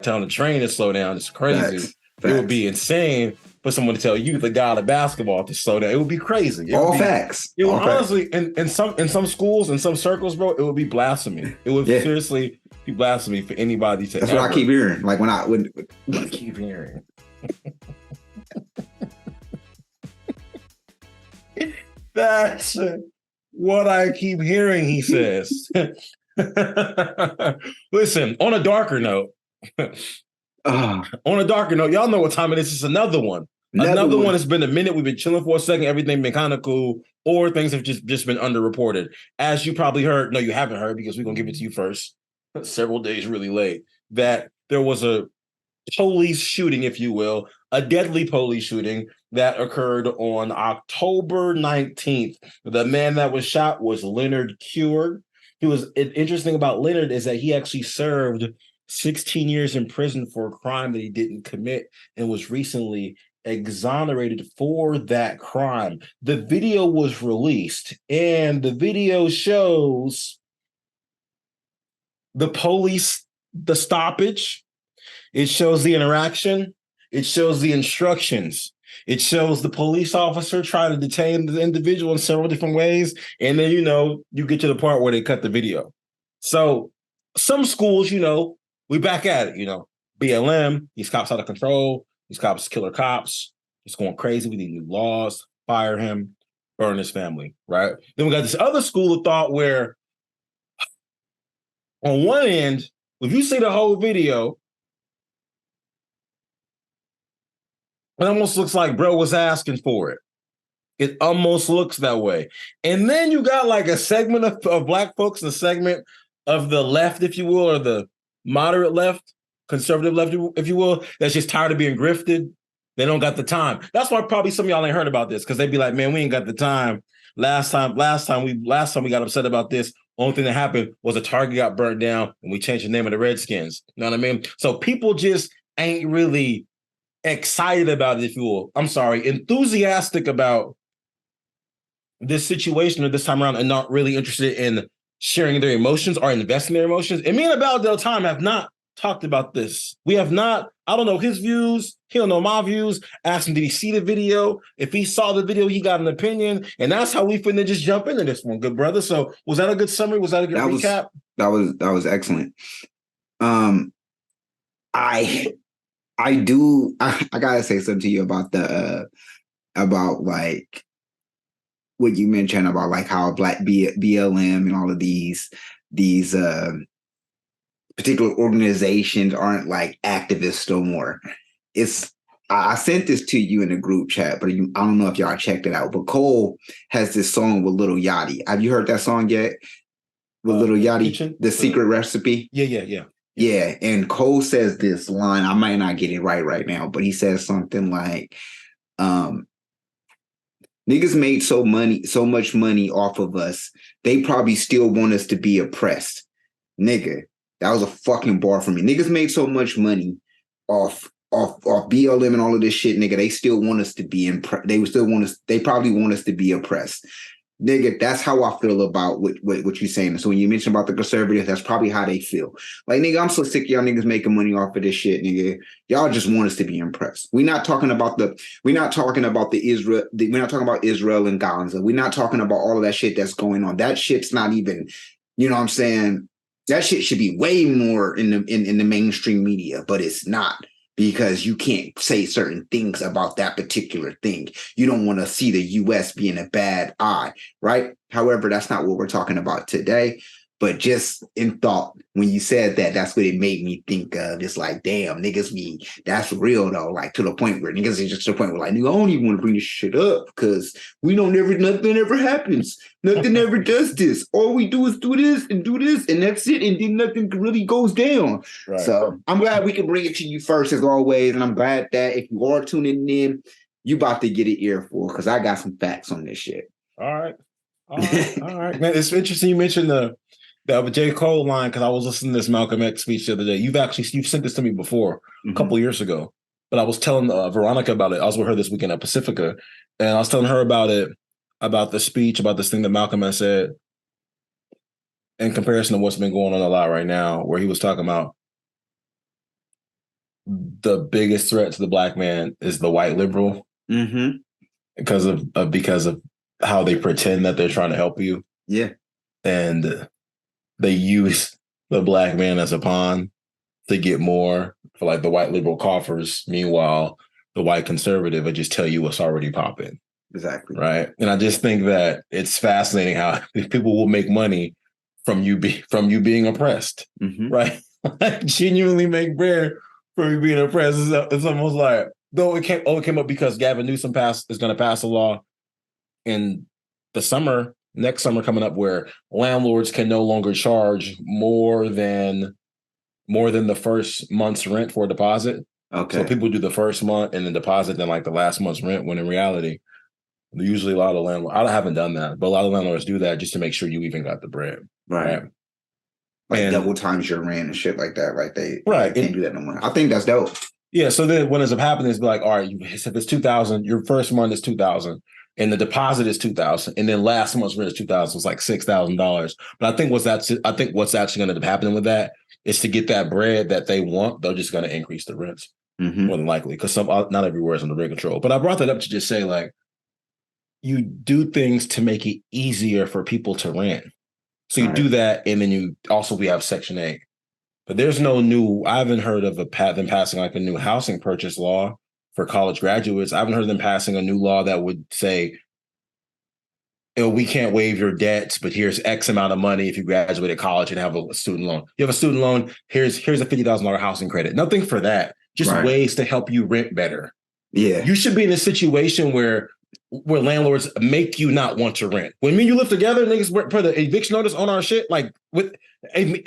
telling the train to slow down. It's crazy. Facts. It would Facts. be insane for someone to tell you, the god of basketball, to slow down. It would be crazy. All facts. It would All facts. honestly, in some schools, in some circles, bro, it would be blasphemy. It would Yeah. seriously be blasphemy for anybody to. That's what I keep hearing. Like when I keep hearing. That's what I keep hearing, he says. Listen, on a darker note, y'all know what time it is. It's another one. Another one. It's been a minute. We've been chilling for a second. Everything been kind of cool, or things have just been underreported. As you probably heard, no, you haven't heard because we're going to give it to you first. Several days really late, that there was a police shooting, if you will, a deadly police shooting that occurred on October 19th. The man that was shot was Leonard Cure. Interesting about Leonard is that he actually served 16 years in prison for a crime that he didn't commit and was recently exonerated for that crime. The video was released, and the video shows the police, the stoppage. It shows the interaction. It shows the instructions. It shows the police officer trying to detain the individual in several different ways. And then, you get to the part where they cut the video. So some schools, we back at it, BLM, these cops out of control. These cops, killer cops. It's going crazy. We need new laws. Fire him. Burn his family, right? Then we got this other school of thought where on one end, if you see the whole video, it almost looks like bro was asking for it. It almost looks that way. And then you got like a segment of Black folks, a segment of the left, if you will, or the moderate left, conservative left, if you will, that's just tired of being grifted. They don't got the time. That's why probably some of y'all ain't heard about this, because they'd be like, man, we ain't got the time. Last time we got upset about this, only thing that happened was a Target got burnt down and we changed the name of the Redskins. You know what I mean? So people just ain't really excited about it, if you will. I'm sorry, enthusiastic about this situation or this time around, and not really interested in sharing their emotions or investing their emotions. And me and Abel Del Time have not talked about this. We have not. I don't know his views. He don't know my views. Asked him, did he see the video? If he saw the video, he got an opinion. And that's how we finna just jump into this one, good brother. So was that a good summary? Was that a good recap? That was excellent. I gotta say something to you about about like what you mentioned about like how Black BLM and all of these particular organizations aren't like activists no more. I sent this to you in the group chat, but I don't know if y'all checked it out. But Cole has this song with Lil Yachty. Have you heard that song yet? With Lil Yachty, The Secret Recipe. Yeah. And Cole says this line. I might not get it right now, but he says something like, "Niggas made so much money off of us. They probably still want us to be oppressed." Nigga, that was a fucking bar for me. Niggas made so much money off BLM and all of this shit, nigga. They still want us to be they probably want us to be oppressed. Nigga, that's how I feel about what you're saying. So when you mention about the conservatives, that's probably how they feel. Like, nigga, I'm so sick of y'all niggas making money off of this shit, nigga. Y'all just want us to be impressed. We're not talking about Israel. We're not talking about Israel and Gaza. We're not talking about all of that shit that's going on. That shit's not even, you know what I'm saying? That shit should be way more in the mainstream media, but it's not. Because you can't say certain things about that particular thing. You don't want to see the U.S. being a bad eye, right? However, that's not what we're talking about today. But just in thought, when you said that, that's what it made me think of. It's like, damn, niggas that's real though. Like to the point where niggas is just to the point where like, nigga, I don't even want to bring this shit up because nothing ever happens. Nothing ever does this. All we do is do this, and that's it. And then nothing really goes down. Right. So I'm glad we can bring it to you first as always. And I'm glad that if you are tuning in, you about to get an earful because I got some facts on this shit. All right. Man, it's interesting you mentioned the J. Cole line because I was listening to this Malcolm X speech the other day. You've sent this to me before a couple years ago, but I was telling Veronica about it. I was with her this weekend at Pacifica, and I was telling her about it, about the speech, about this thing that Malcolm X said in comparison to what's been going on a lot right now, where he was talking about the biggest threat to the black man is the white liberal Mm-hmm. because of how they pretend that they're trying to help you. Yeah. And they use the black man as a pawn to get more for like the white liberal coffers. Meanwhile, the white conservative would just tell you what's already popping. Exactly. Right. And I just think that it's fascinating how people will make money from you being oppressed. Mm-hmm. Right. Like genuinely make bread from you being oppressed. It's almost like though it came up because Gavin Newsom is going to pass a law in the summer, next summer coming up, where landlords can no longer charge more than the first month's rent for a deposit. Okay. So people do the first month and then deposit then like the last month's rent, when in reality, usually a lot of landlords, I haven't done that, but a lot of landlords do that just to make sure you even got the bread. Right. Like double times your rent and shit like that. Like they can't do that no more. I think that's dope. Yeah. So then what ends up happening is like, all right, if it's 2,000, your first month is 2,000 and the deposit is 2,000. And then last month's rent is 2,000. It's like $6,000. But I think what's actually going to happen with that is to get that bread that they want, they're just going to increase the rents more than likely, because not everywhere is under rent control. But I brought that up to just say, like, you do things to make it easier for people to rent. So you do that, and then we have Section 8. But there's no I haven't heard of them passing like a new housing purchase law for college graduates. I haven't heard them passing a new law that would say, we can't waive your debts, but here's X amount of money if you graduate college and have a student loan. You have a student loan, here's a $50,000 housing credit. Nothing for that. Just ways to help you rent better. Yeah. You should be in a situation where landlords make you not want to rent. When me and you live together, niggas put the eviction notice on our shit, like with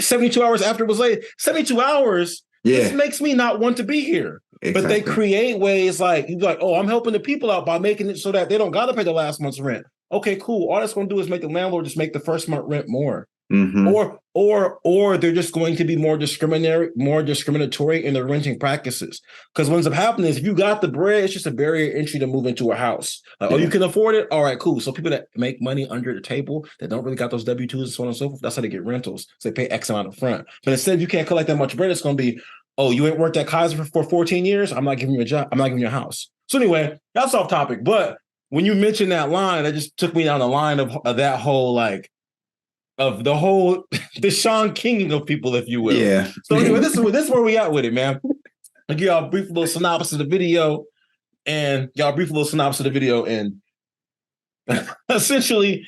72 hours after it was laid. 72 hours, this makes me not want to be here. Exactly. But they create ways like, you're like, oh, I'm helping the people out by making it so that they don't got to pay the last month's rent. Okay, cool. All that's going to do is make the landlord just make the first month rent more. Mm-hmm. Or they're just going to be more discriminatory in their renting practices. Because what ends up happening is if you got the bread, it's just a barrier entry to move into a house. Like, oh, you can afford it? All right, cool. So people that make money under the table that don't really got those W-2s and so on and so forth, that's how they get rentals. So they pay X amount up front. But instead, if you can't collect that much bread, it's going to be, oh, you ain't worked at Kaiser for 14 years? I'm not giving you a job. I'm not giving you a house. So anyway, that's off topic. But when you mentioned that line, that just took me down the line of that whole, like, of the whole, the Sean King of people, if you will. Yeah. So anyway, this is where we at with it, man. I'll give y'all a brief little synopsis of the video, and essentially,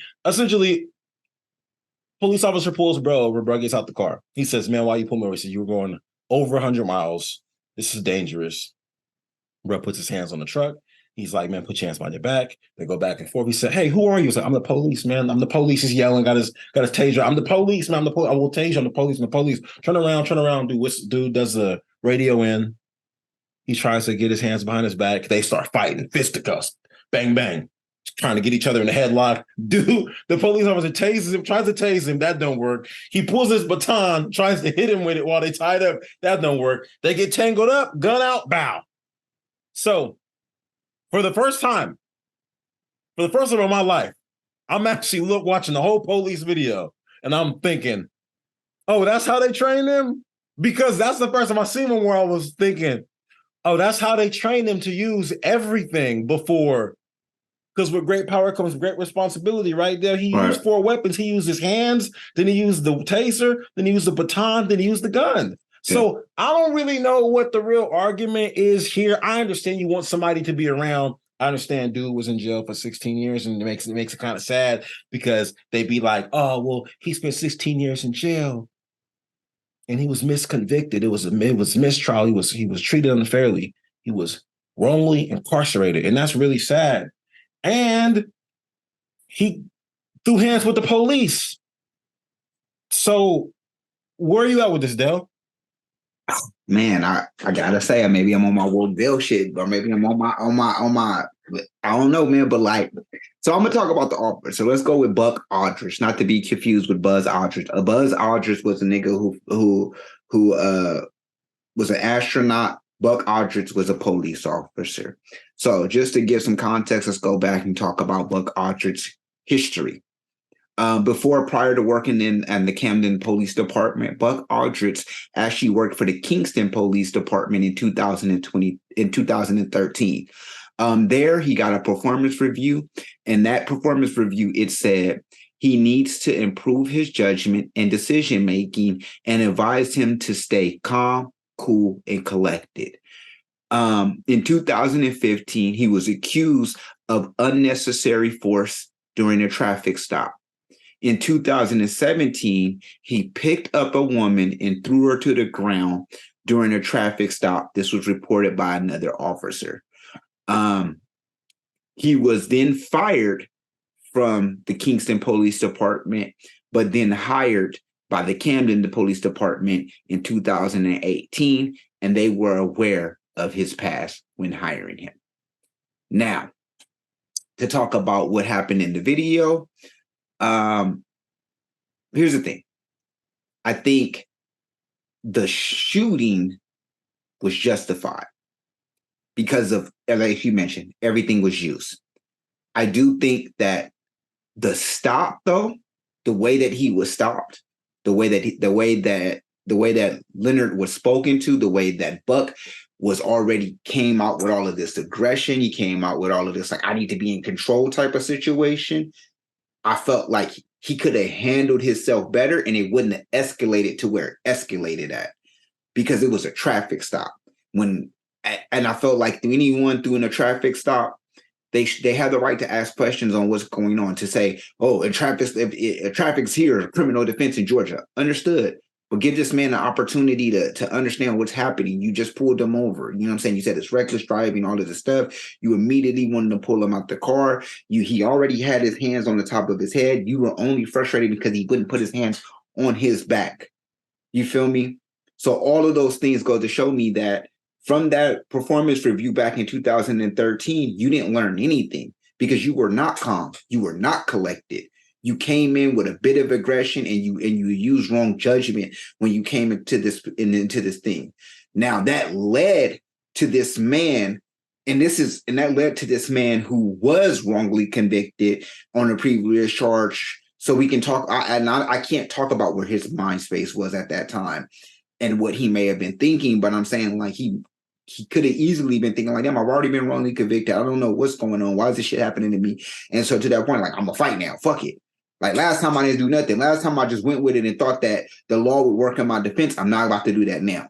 police officer pulls bro over, bro gets out the car. He says, man, why you pull me over? He says, you were going over 100 miles. This is dangerous. Bro puts his hands on the truck. He's like, man, put your hands behind your back. They go back and forth. He said, hey, who are you? He's like, I'm the police, man. I'm the police. He's yelling, got his taser. I'm the police, man. I will tase you. I'm the police. I'm the police. Turn around. Dude does the radio in. He tries to get his hands behind his back. They start fighting, fisticuffs, bang, bang, trying to get each other in the headlock. Dude, the police officer tries to tase him. That don't work. He pulls his baton, tries to hit him with it while they tied up. That don't work. They get tangled up, gun out, bow. So, for the first time in my life, I'm actually watching the whole police video, and I'm thinking, oh, that's how they train them? Because that's the first time I seen them where I was thinking, oh, that's how they train them to use everything before. Because with great power comes great responsibility, right there. He used 4 weapons. He used his hands, then he used the taser, then he used the baton, then he used the gun. So I don't really know what the real argument is here. I understand you want somebody to be around. I understand dude was in jail for 16 years, and it makes it kind of sad because they be like, oh, well, he spent 16 years in jail and he was misconvicted. It was mistrial. He was treated unfairly. He was wrongly incarcerated, and that's really sad. And he threw hands with the police. So where are you at with this, Dell? Man, I gotta say, maybe I'm on my World Dell shit, or maybe I'm on my. I don't know, man. But like, so I'm gonna talk about the offer. So let's go with Buck Aldrich, not to be confused with Buzz Aldrich. Buzz Aldrich was a nigga who was an astronaut. Buck Aldrich was a police officer. So just to give some context, let's go back and talk about Buck Aldrich's history. Prior to working in the Camden Police Department, Buck Aldrich actually worked for the Kingston Police Department in 2013. There, he got a performance review, and that performance review, it said he needs to improve his judgment and decision making, and advised him to stay calm, cool, and collected. In 2015, he was accused of unnecessary force during a traffic stop. In 2017, he picked up a woman and threw her to the ground during a traffic stop. This was reported by another officer. He was then fired from the Kingston Police Department, but then hired by the Camden Police Department in 2018, and they were aware of his past when hiring him. Now, to talk about what happened in the video, here's the thing. I think the shooting was justified because of, as you mentioned, everything was used. I do think that the stop, though, the way that he was stopped, the way that Leonard was spoken to, the way that Buck was already came out with all of this aggression, he came out with all of this like I need to be in control type of situation. I felt like he could have handled himself better, and it wouldn't have escalated to where it escalated at, because it was a traffic stop. And I felt like anyone doing a traffic stop, they have the right to ask questions on what's going on, to say, oh, if traffic's here, criminal defense in Georgia. Understood. But give this man an opportunity to understand what's happening. You just pulled him over. You know what I'm saying? You said it's reckless driving, all of this stuff. You immediately wanted to pull him out the car. He already had his hands on the top of his head. You were only frustrated because he wouldn't put his hands on his back. You feel me? So all of those things go to show me that from that performance review back in 2013, you didn't learn anything, because you were not calm. You were not collected. You came in with a bit of aggression, and you used wrong judgment when you came into this thing. Now that led to this man, and that led to this man who was wrongly convicted on a previous charge. So we can talk. I can't talk about where his mind space was at that time and what he may have been thinking, but I'm saying like he could have easily been thinking like, damn, I've already been wrongly convicted. I don't know what's going on. Why is this shit happening to me? And so to that point, like, I'm gonna fight now. Fuck it. Like last time I didn't do nothing. Last time I just went with it and thought that the law would work in my defense. I'm not about to do that now.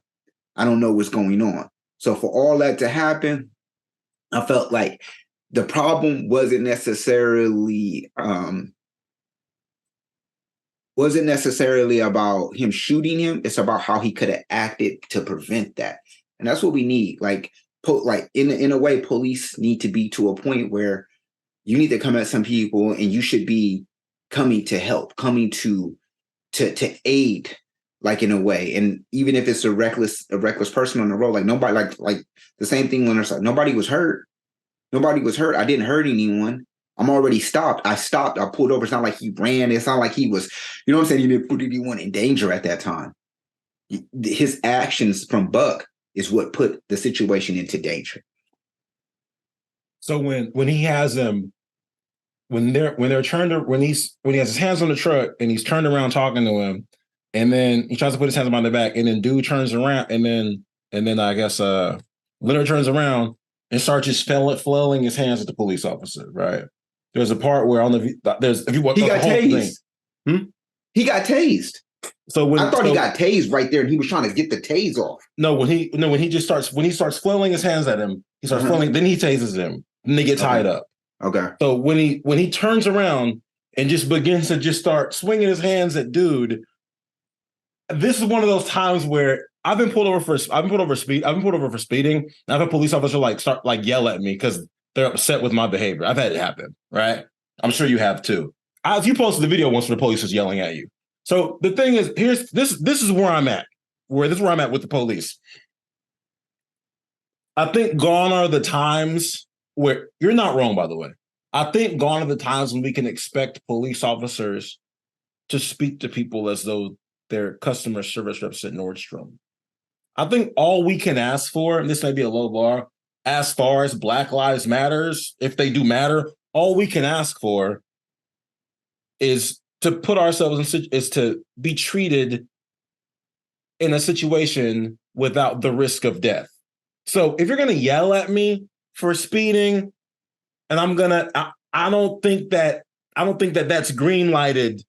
I don't know what's going on. So for all that to happen, I felt like the problem wasn't necessarily about him shooting him. It's about how he could have acted to prevent that. And that's what we need. Like in a way, police need to be to a point where you need to come at some people, and you should be coming to help, coming to aid, like in a way. And even if it's a reckless person on the road, like nobody, like the same thing when there's like nobody was hurt. Nobody was hurt. I didn't hurt anyone. I'm already stopped. I stopped. I pulled over. It's not like he ran. It's not like he was, you know what I'm saying? He didn't put anyone in danger at that time. His actions from Buck is what put the situation into danger. So when he has him, when he has his hands on the truck and he's turned around talking to him, and then he tries to put his hands behind the back, and then dude turns around, and then I guess Leonard turns around and starts just flailing his hands at the police officer. Right. There's a part where he got tased. He got tased. So he got tased right there, and he was trying to get the tase off. When he starts flailing his hands at him, he starts flailing. Then he tases him, and they get tied up. Okay. So when he turns around and just begins to just start swinging his hands at dude, this is one of those times where I've been pulled over for speeding. I've had police officers start yell at me because they're upset with my behavior. I've had it happen, right? I'm sure you have too. You posted the video once where the police was yelling at you. So the thing is, this is where I'm at. This is where I'm at with the police. I think gone are the times where you're not wrong, by the way. I think gone are the times when we can expect police officers to speak to people as though they're customer service reps at Nordstrom. I think all we can ask for, and this may be a low bar, as far as Black Lives Matters, if they do matter, all we can ask for is to put ourselves in is to be treated in a situation without the risk of death. So if you're gonna yell at me for speeding, and I don't think that that's green lighted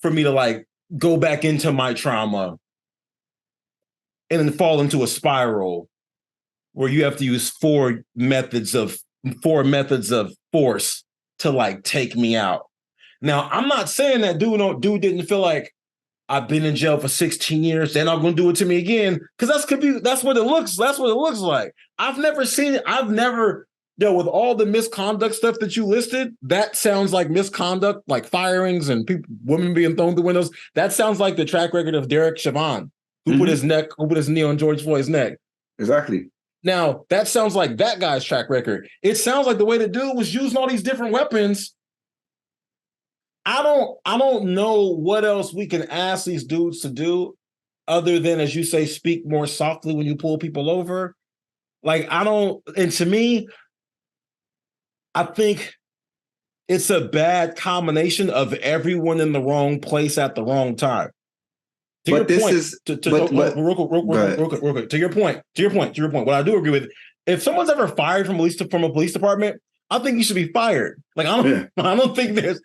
for me to like go back into my trauma and then fall into a spiral where you have to use four methods of force to like take me out. Now, I'm not saying that dude didn't feel like I've been in jail for 16 years, they're not gonna do it to me again. Because that's what it looks like. I've never seen it. With all the misconduct stuff that you listed, that sounds like misconduct, like firings and women being thrown through windows. That sounds like the track record of Derek Chauvin, who put his knee on George Floyd's neck. Exactly. Now, that sounds like that guy's track record. It sounds like the way the dude was using all these different weapons. I don't know what else we can ask these dudes to do other than, as you say, speak more softly when you pull people over. And to me, I think it's a bad combination of everyone in the wrong place at the wrong time. Real quick. To your point. What I do agree with, if someone's ever fired from a police department, I think you should be fired. Like I don't think there's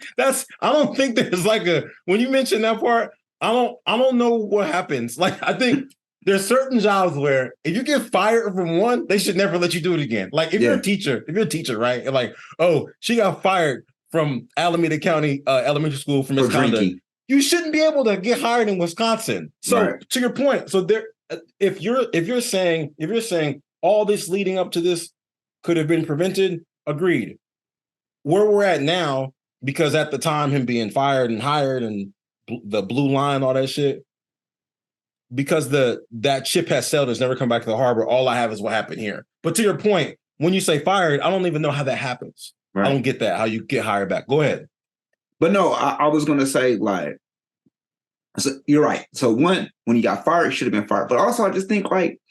like a, when you mention that part, I don't know what happens. Like I think there's certain jobs where if you get fired from one, they should never let you do it again. Like if you're a teacher, right? And like, oh, she got fired from Alameda County Elementary School for misconduct. You shouldn't be able to get hired in Wisconsin. So to your point, so there, if you're saying all this leading up to this could have been prevented, agreed. Where we're at now, because at the time him being fired and hired and the blue line, all that shit, because that ship has sailed, has never come back to the harbor. All I have is what happened here. But to your point, when you say fired, I don't even know how that happens. Right. I don't get that, how you get hired back. Go ahead. But no, I was going to say, like, so you're right. So one, when you got fired, you should have been fired. But also, I just think, like,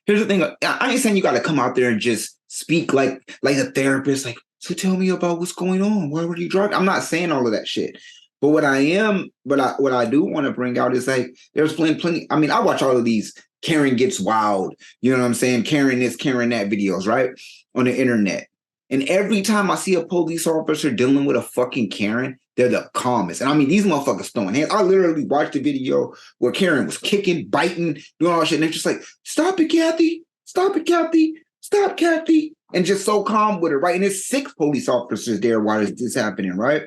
here's the thing. I ain't saying you got to come out there and just speak like a therapist. Like, so tell me about what's going on. Why were you driving? I'm not saying all of that shit. But what I do want to bring out is like, there's plenty. I mean, I watch all of these Karen Gets Wild, you know what I'm saying? Karen this, Karen that videos, right? On the internet. And every time I see a police officer dealing with a fucking Karen, they're the calmest. And I mean, these motherfuckers throwing hands. I literally watched a video where Karen was kicking, biting, doing all that shit. And they're just like, stop it, Kathy. Stop it, Kathy. Stop, Kathy. And just so calm with it, right? And there's 6 police officers there while this is happening, right?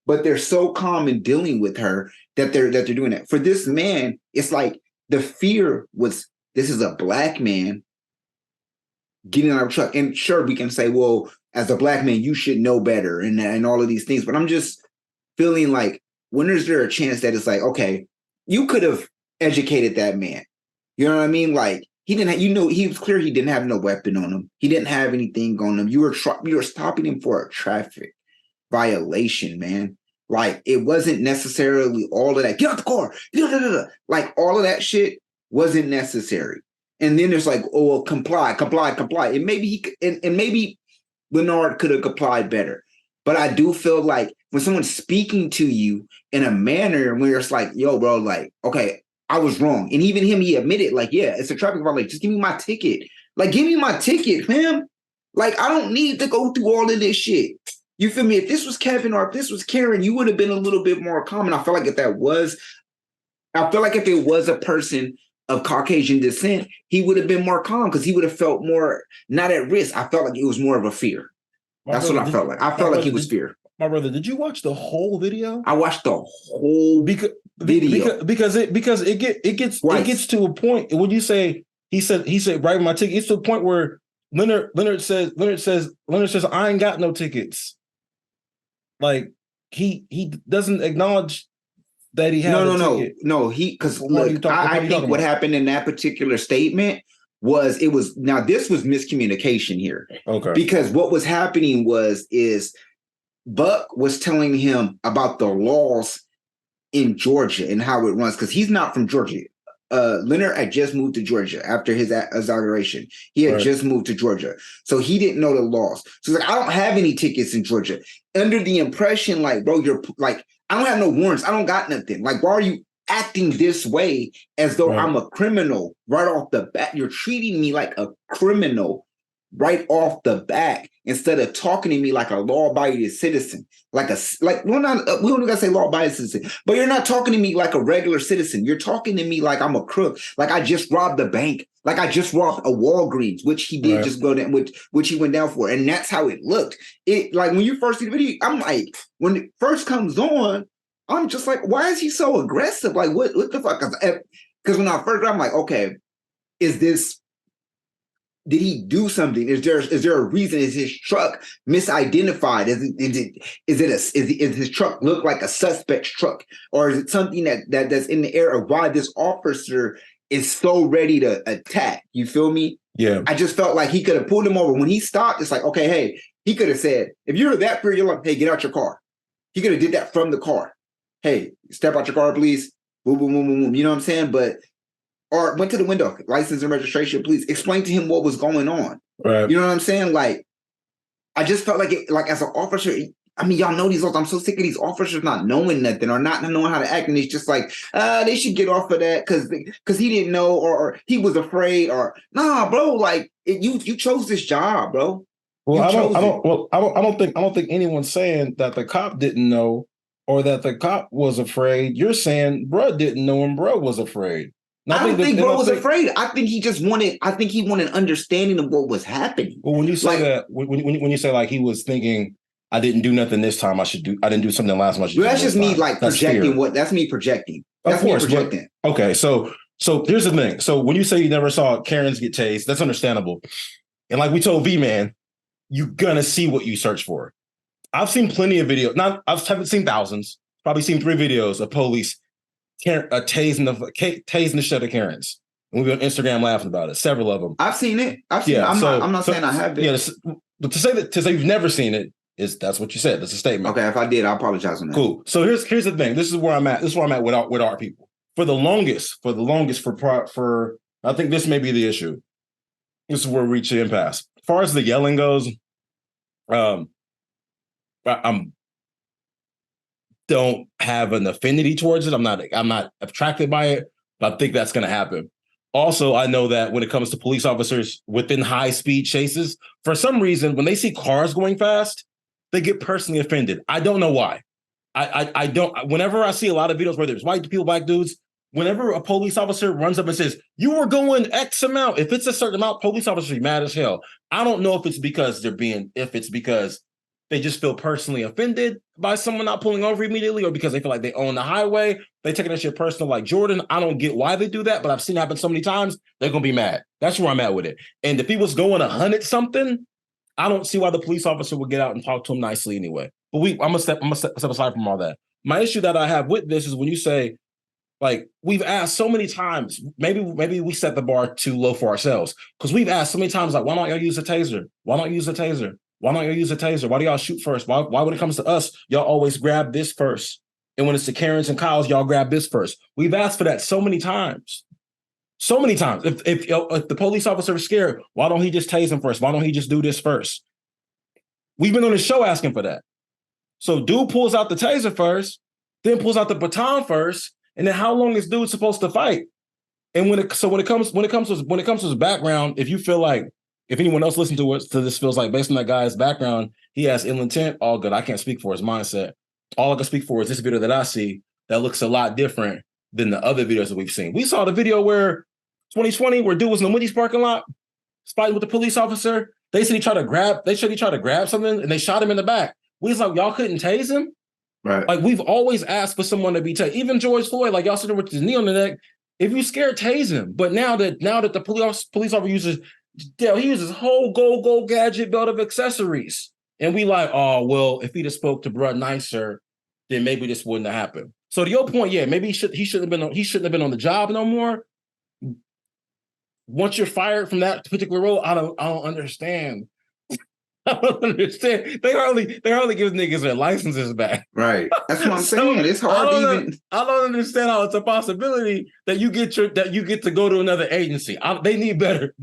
But they're so calm in dealing with her that they're doing that. For this man, it's like the fear was, this is a black man getting out of a truck. And sure, we can say, well, as a black man, you should know better and all of these things. But I'm just feeling like, when is there a chance that it's like, okay, you could have educated that man. You know what I mean? Like, he didn't have, he was clear he didn't have no weapon on him. He didn't have anything on him. You were stopping him for a traffic violation, man. Like, it wasn't necessarily all of that. Get out the car. Like, all of that shit wasn't necessary. And then there's like, oh, well, comply. And maybe Leonard could have complied better. But I do feel like when someone's speaking to you in a manner where it's like, yo, bro, like, okay, I was wrong. And even him, he admitted, like, yeah, it's a traffic violation. Just give me my ticket. Like, give me my ticket, fam. Like, I don't need to go through all of this shit. You feel me? If this was Kevin or if this was Karen, you would have been a little bit more calm. And I feel like if it was a person of Caucasian descent, he would have been more calm because he would have felt more not at risk. I felt like it was more of a fear. That's what I felt like. I felt like he was fear. My brother, did you watch the whole video? I watched the whole video because it gets to a point when you say he said write my ticket. It's to a point where Leonard says I ain't got no tickets. Like he doesn't acknowledge that he had ticket. No. Because look, I think what happened in that particular statement was this was miscommunication here. Okay. Because what was happening is Buck was telling him about the laws in Georgia and how it runs, because he's not from Georgia. Leonard had just moved to Georgia after his inauguration. He had just moved to Georgia. So he didn't know the laws. So he's like, I don't have any tickets in Georgia. Under the impression, like, bro, you're like, I don't have no warrants. I don't got nothing. Like, why are you acting this way as though I'm a criminal right off the bat? You're treating me like a criminal right off the bat instead of talking to me like a law-abiding citizen. We don't gotta say law-abiding citizen, but you're not talking to me like a regular citizen. You're talking to me like I'm a crook, like I just robbed a bank, like I just robbed a Walgreens, which he did just go down, which he went down for, and that's how it looked. It like when you first see the video, I'm like, when it first comes on, I'm just like, why is he so aggressive? Like, what the fuck? Because when I first, I'm like, okay, did he do something? Is there a reason? Is his truck misidentified? Is his truck look like a suspect's truck, or is it something that's in the air of why this officer is so ready to attack? You feel me? Yeah. I just felt like he could have pulled him over when he stopped. It's like, okay, hey, he could have said, if you're that pretty, you're like, hey, get out your car. He could have did that from the car. Hey, step out your car, please. Boom, boom, boom, boom, boom. You know what I'm saying? Or went to the window, license and registration, please. Explain to him what was going on. Right. You know what I'm saying? Like, I just felt like as an officer, I mean, y'all know these laws. I'm so sick of these officers not knowing nothing or not knowing how to act. And it's just like, they should get off of that because he didn't know or he was afraid or nah, bro. Like you chose this job, bro. Well, I don't think anyone's saying that the cop didn't know or that the cop was afraid. You're saying bro didn't know and bro was afraid. I don't think bro was afraid. I think he just wanted. I think he wanted understanding of what was happening. Well, when you say that, when you say like he was thinking, I didn't do nothing this time. I didn't do something last time. Well, that's just me like projecting. That's me projecting. That's me projecting. Okay, so here's the thing. So when you say you never saw Karens get tased, that's understandable. And like we told V-Man, you're gonna see what you search for. I've seen plenty of videos. I haven't seen thousands. Probably seen 3 videos of police tasing the shit of Karens. And we've been on Instagram laughing about it. Several of them. I've seen it. I'm not saying I haven't. Yeah, but to say you've never seen it that's what you said. That's a statement. Okay, if I did, I apologize on that. Cool. So here's the thing. This is where I'm at. This is where I'm at with our people. For the longest, I think this may be the issue. This is where we reach the impasse. As far as the yelling goes, I'm don't have an affinity towards it. I'm not attracted by it, but I think that's going to happen. Also, I know that when it comes to police officers within high-speed chases, for some reason, when they see cars going fast, they get personally offended. I don't know why. I don't. Whenever I see a lot of videos where there's white people, black dudes, whenever a police officer runs up and says, you were going X amount, if it's a certain amount, police officers are mad as hell. I don't know if it's because they just feel personally offended by someone not pulling over immediately or because they feel like they own the highway. They taking that shit personal like Jordan. I don't get why they do that, but I've seen it happen so many times. They're going to be mad. That's where I'm at with it. And if he was going 100 something, I don't see why the police officer would get out and talk to him nicely anyway. But I'm gonna step aside from all that. My issue that I have with this is when you say, like, we've asked so many times, maybe we set the bar too low for ourselves because we've asked so many times, like, why don't y'all use a taser? Why don't you use a taser? Why don't you use a taser? Why do y'all shoot first? Why when it comes to us, y'all always grab this first? And when it's the Karens and Kyles, y'all grab this first. We've asked for that so many times. So many times. If the police officer is scared, why don't he just tase him first? Why don't he just do this first? We've been on the show asking for that. So dude pulls out the taser first, then pulls out the baton first, and then how long is dude supposed to fight? And when it comes to his background, if you feel like if anyone else listening to this feels like based on that guy's background, he has ill intent, all good. I can't speak for his mindset. All I can speak for is this video that I see that looks a lot different than the other videos that we've seen. We saw the video where 2020, where dude was in the Wendy's parking lot, fighting with the police officer. They said he tried to grab something and they shot him in the back. We was like, y'all couldn't tase him? Right. Like, we've always asked for someone to be tased. Even George Floyd, like, y'all sitting with his knee on the neck. If you scared, tase him. But now that the police officer uses Dell, he uses whole go gadget belt of accessories. And we like, oh, well, if he'd have spoke to bruh nicer, then maybe this wouldn't have happened. So to your point, yeah, maybe he shouldn't have been on the job no more. Once you're fired from that particular role, I don't understand. I don't understand. They hardly give niggas their licenses back. Right. That's what I'm saying. It's hard I don't understand how it's a possibility that you get to go to another agency. They need better.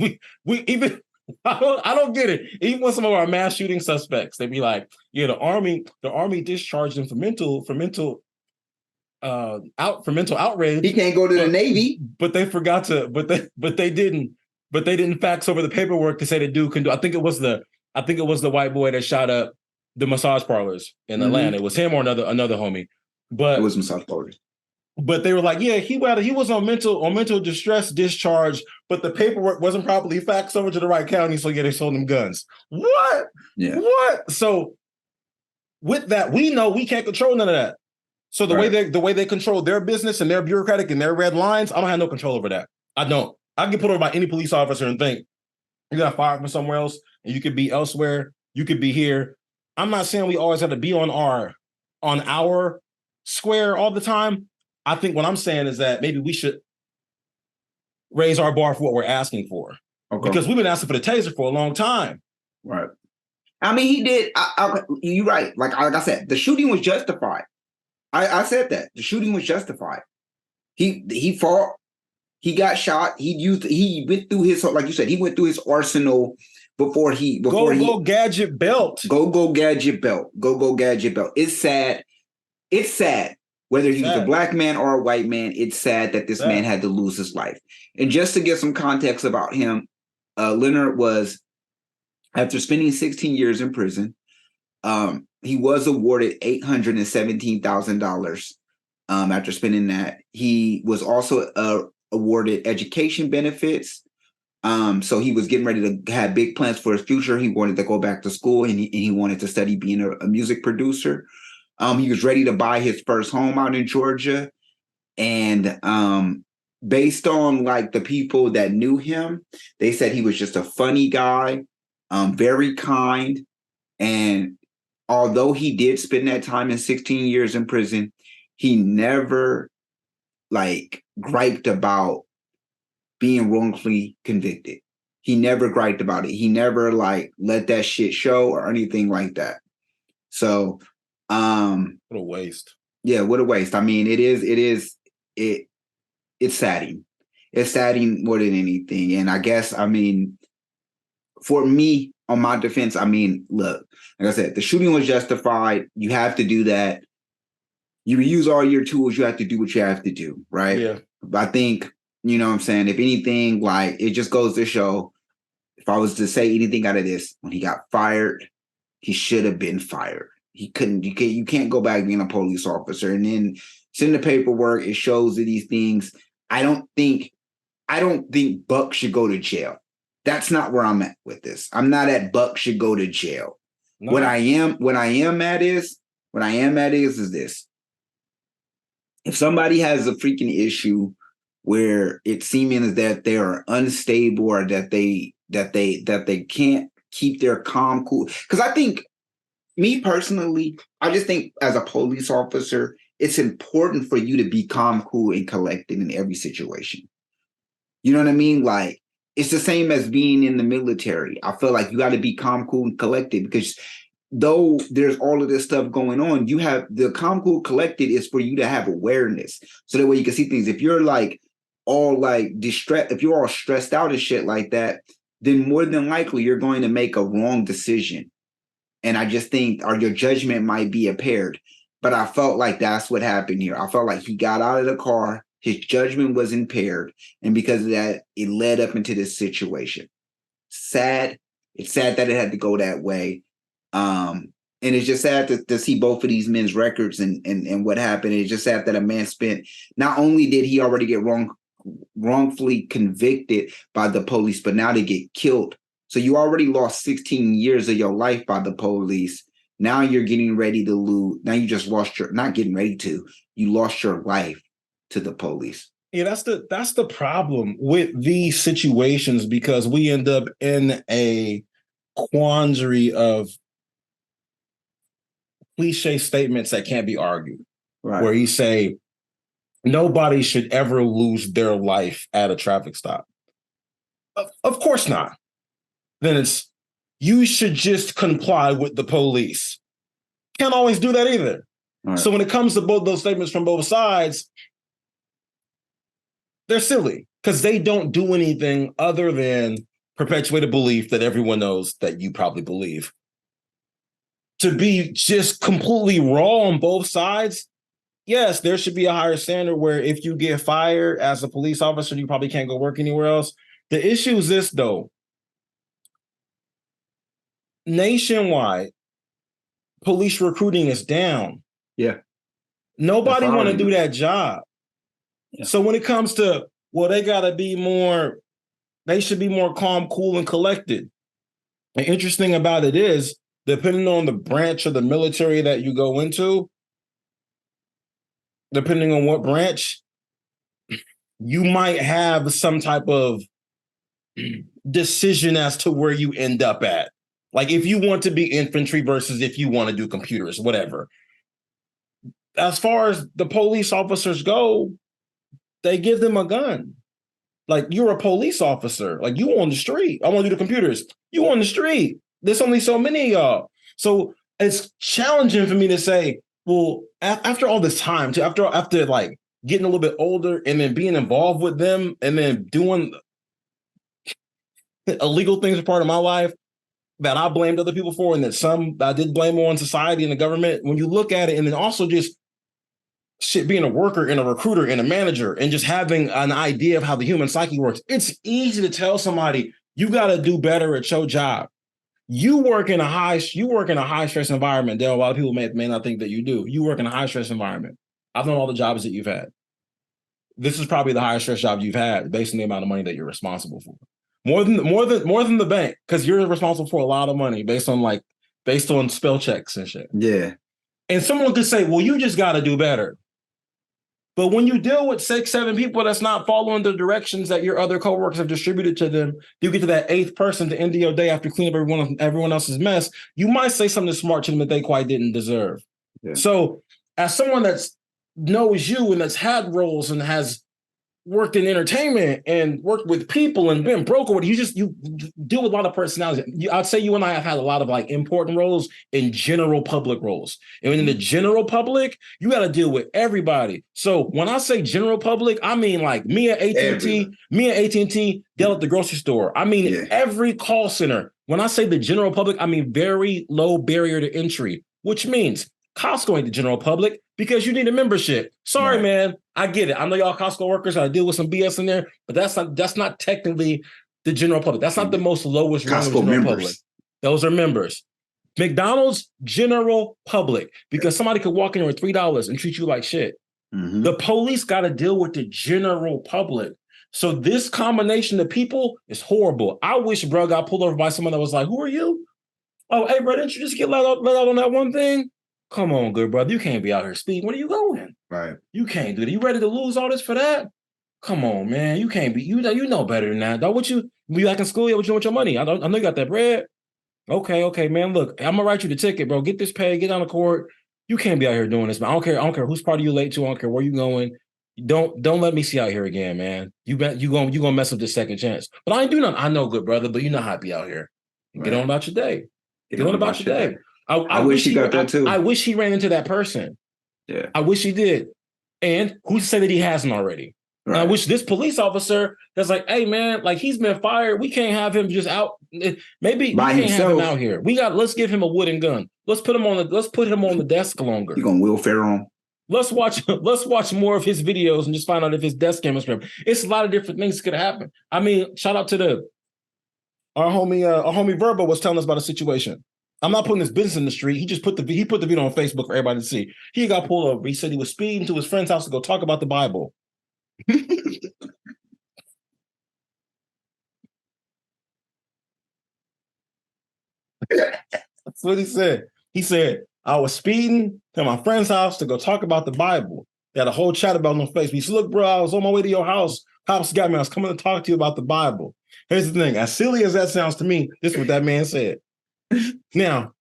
I don't get it. Even with some of our mass shooting suspects, they be like, yeah, the army discharged them for mental out for mental outrage. He can't go to the Navy. But they forgot to. But they didn't. But they didn't fax over the paperwork to say the dude can do. I think it was the white boy that shot up the massage parlors in Atlanta. It was him or another homie. But it was massage parlors. But they were like, yeah, he was on mental distress discharge, but the paperwork wasn't properly faxed over to the right county. So yeah, they sold him guns. What? Yeah. What? So with that, we know we can't control none of that. So the way they control their business and their bureaucratic and their red lines, I don't have no control over that. I don't. I get put over by any police officer and think you got fired from somewhere else and you could be elsewhere. You could be here. I'm not saying we always have to be on our square all the time. I think what I'm saying is that maybe we should raise our bar for what we're asking for. Okay. Because we've been asking for the taser for a long time. Right. I mean, he did. You're right. Like I said, the shooting was justified. I said that. The shooting was justified. He fought. He got shot. He went through his, like you said, he went through his arsenal before he go gadget belt. Go gadget belt. Go gadget belt. It's sad. It's sad. Whether he was a black man or a white man, it's sad that this man had to lose his life. And just to get some context about him, Leonard was, after spending 16 years in prison, he was awarded $817,000 after spending that. He was also awarded education benefits. So he was getting ready to have big plans for his future. He wanted to go back to school and he wanted to study being a music producer. He was ready to buy his first home out in Georgia. And based on like the people that knew him, they said he was just a funny guy, very kind. And although he did spend that time in 16 years in prison, he never like griped about being wrongfully convicted. He never griped about it. He never like let that shit show or anything like that. So what a waste. Yeah, what a waste. I mean, it's saddening. It's saddening more than anything. And I guess, I mean, for me, on my defense, I mean, look, like I said, the shooting was justified. You have to do that. You use all your tools. You have to do what you have to do, right? Yeah. But I think, you know what I'm saying, if anything, like, it just goes to show, if I was to say anything out of this, when he got fired, he should have been fired. He couldn't, you can't go back being a police officer. And then send the paperwork, it shows that these things, I don't think Buck should go to jail. That's not where I'm at with this. I'm not at Buck should go to jail. No. What I am at is this. If somebody has a freaking issue where it's seeming as that they are unstable or that they can't keep their calm, cool. Because I think, me personally, I just think as a police officer, it's important for you to be calm, cool, and collected in every situation. You know what I mean? Like, it's the same as being in the military. I feel like you got to be calm, cool, and collected because though there's all of this stuff going on, you have the calm, cool, collected is for you to have awareness. So that way you can see things. If you're like all like distressed, if you're all stressed out and shit like that, then more than likely you're going to make a wrong decision. And I just think, or your judgment might be impaired. But I felt like that's what happened here. I felt like he got out of the car, his judgment was impaired. And because of that, it led up into this situation. Sad. It's sad that it had to go that way. And it's just sad to see both of these men's records and what happened. It's just sad that a man spent, not only did he already get wrongfully convicted by the police, but now they get killed. So you already lost 16 years of your life by the police. Now you're getting ready to lose. Now you just lost not getting ready to, you lost your life to the police. Yeah, that's the problem with these situations, because we end up in a quandary of cliche statements that can't be argued. Right. Where you say, nobody should ever lose their life at a traffic stop. Of course not. Then it's, you should just comply with the police. Can't always do that either. Right. So when it comes to both those statements from both sides, they're silly because they don't do anything other than perpetuate a belief that everyone knows that you probably believe. To be just completely raw on both sides yes, there should be a higher standard where if you get fired as a police officer, you probably can't go work anywhere else. The issue is this, though. Nationwide, police recruiting is down. Yeah. Nobody want to do that job. Yeah. So when it comes to, well, they got to be more, they should be more calm, cool, and collected. The interesting about it is, depending on the branch of the military that you go into, depending on what branch, you might have some type of decision as to where you end up at. Like if you want to be infantry versus if you want to do computers, whatever. As far as the police officers go, they give them a gun. Like you're a police officer. Like you on the street. I want to do the computers. You on the street. There's only so many of y'all. So it's challenging for me to say, well, after all this time, after like getting a little bit older and then being involved with them and then doing illegal things as part of my life that I blamed other people for and that some I did blame on society and the government. When you look at it and then also just shit, being a worker and a recruiter and a manager and just having an idea of how the human psyche works, it's easy to tell somebody you got to do better at your job. You work in a high stress environment. There are a lot of people may not think that you do. You work in a high stress environment. I've known all the jobs that you've had. This is probably the highest stress job you've had based on the amount of money that you're responsible for. More than the bank, because you're responsible for a lot of money based on spell checks and shit. Yeah. And someone could say, well, you just got to do better. But when you deal with 6-7 people that's not following the directions that your other coworkers have distributed to them, you get to that 8th person to end of your day after cleaning up everyone else's mess, you might say something smart to them that they quite didn't deserve. Yeah. So as someone that knows you and that's had roles and has worked in entertainment and worked with people and been broke, or you deal with a lot of personalities. I'd say you and I have had a lot of like important roles in general public roles. And in the general public, you got to deal with everybody. So when I say general public, I mean like me at AT&T, Dell at the grocery store. I mean every call center. When I say the general public, I mean very low barrier to entry, which means Costco ain't the general public because you need a membership. Sorry, man. I get it. I know y'all Costco workers. I deal with some BS in there, but that's not technically the general public. That's not the most lowest Costco members. Public. Those are members. McDonald's, general public, because somebody could walk in there with $3 and treat you like shit. Mm-hmm. The police got to deal with the general public. So this combination of people is horrible. I wish bro got pulled over by someone that was like, who are you? Oh, hey, bro, didn't you just get let out on that one thing? Come on, good brother. You can't be out here speeding. Where are you going? Right. You can't do that. You ready to lose all this for that? Come on, man. You can't be. You know better than that. Dog, what you back in school? Yeah, what you want your money? I know you got that bread. Okay, man. Look, I'm gonna write you the ticket, bro. Get this paid. Get on the court. You can't be out here doing this, man. I don't care whose party you late to. I don't care where you going. Don't let me see you out here again, man. You gonna mess up this second chance. But I ain't do nothing. I know, good brother. But you know how I be out here. Get on about your day. Get on about your day. I wish he got that too. I wish he ran into that person. Yeah. I wish he did. And who's to say that he hasn't already? Right. I wish this police officer that's like, hey man, like he's been fired. We can't have him just out. Maybe we can't have him out here. Let's give him a wooden gun. Let's put him on the desk longer. You gonna Will Ferrell him? Let's watch more of his videos and just find out if his desk chemistry. It's a lot of different things that could happen. I mean, shout out to our homie Verbo was telling us about a situation. I'm not putting his business in the street. He just put the video on Facebook for everybody to see. He got pulled over. He said he was speeding to his friend's house to go talk about the Bible. That's what he said. He said, I was speeding to my friend's house to go talk about the Bible. They had a whole chat about it on Facebook. He said, look, bro, I was on my way to your house. Cops got me. I was coming to talk to you about the Bible. Here's the thing. As silly as that sounds to me, this is what that man said. Now,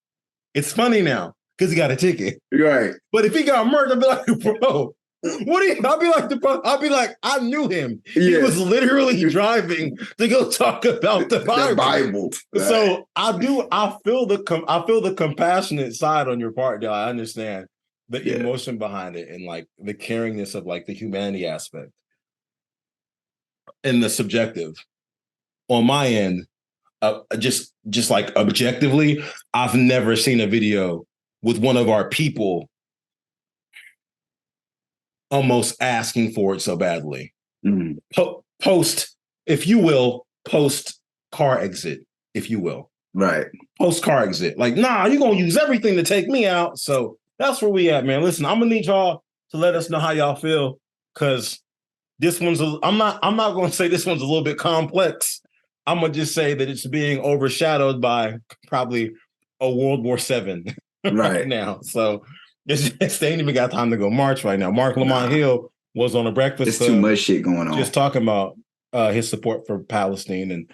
it's funny now because he got a ticket. Right. But if he got murdered, I'd be like, bro, what do you? I'll be like, I knew him. Yes. He was literally driving to go talk about the Bible. The Bible. Right. So I feel the compassionate side on your part, though. I understand the emotion behind it and like the caringness of like the humanity aspect and the subjective. On my end, just like objectively, I've never seen a video with one of our people almost asking for it so badly. Mm. Post, if you will, post car exit, if you will. Right. Post car exit. Like, nah, you're gonna use everything to take me out. So that's where we at, man. Listen, I'm gonna need y'all to let us know how y'all feel, because this one's I'm not gonna say this one's a little bit complex. I'm gonna just say that it's being overshadowed by probably a World War VII right now. So they ain't even got time to go march right now. Mark Lamont Hill was on a Breakfast Club. There's too much shit going on. Just talking about his support for Palestine. And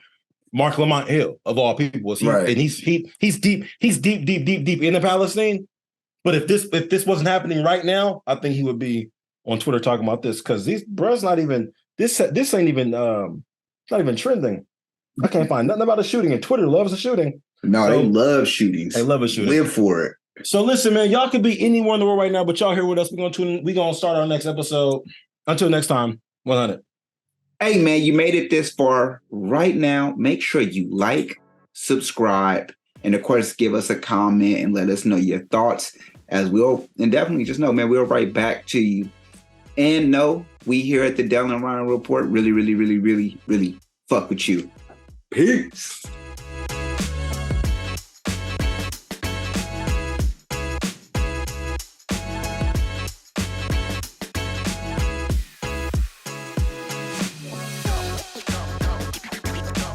Mark Lamont Hill, of all people, was he? Right. And he's deep into Palestine. But if this wasn't happening right now, I think he would be on Twitter talking about this, because these bro's not even this ain't even not even trending. I can't find nothing about a shooting, and Twitter loves a shooting. No, they love shootings. They love a shooting. Live for it. So listen, man, y'all could be anywhere in the world right now, but y'all here with us. We're gonna start our next episode. Until next time, 100. Hey man, you made it this far. Right now, make sure you like, subscribe, and of course give us a comment and let us know your thoughts, as we'll, and definitely just know, man, we'll write back to you. And no, we here at the Dell and Ryan Report really fuck with you. Peace.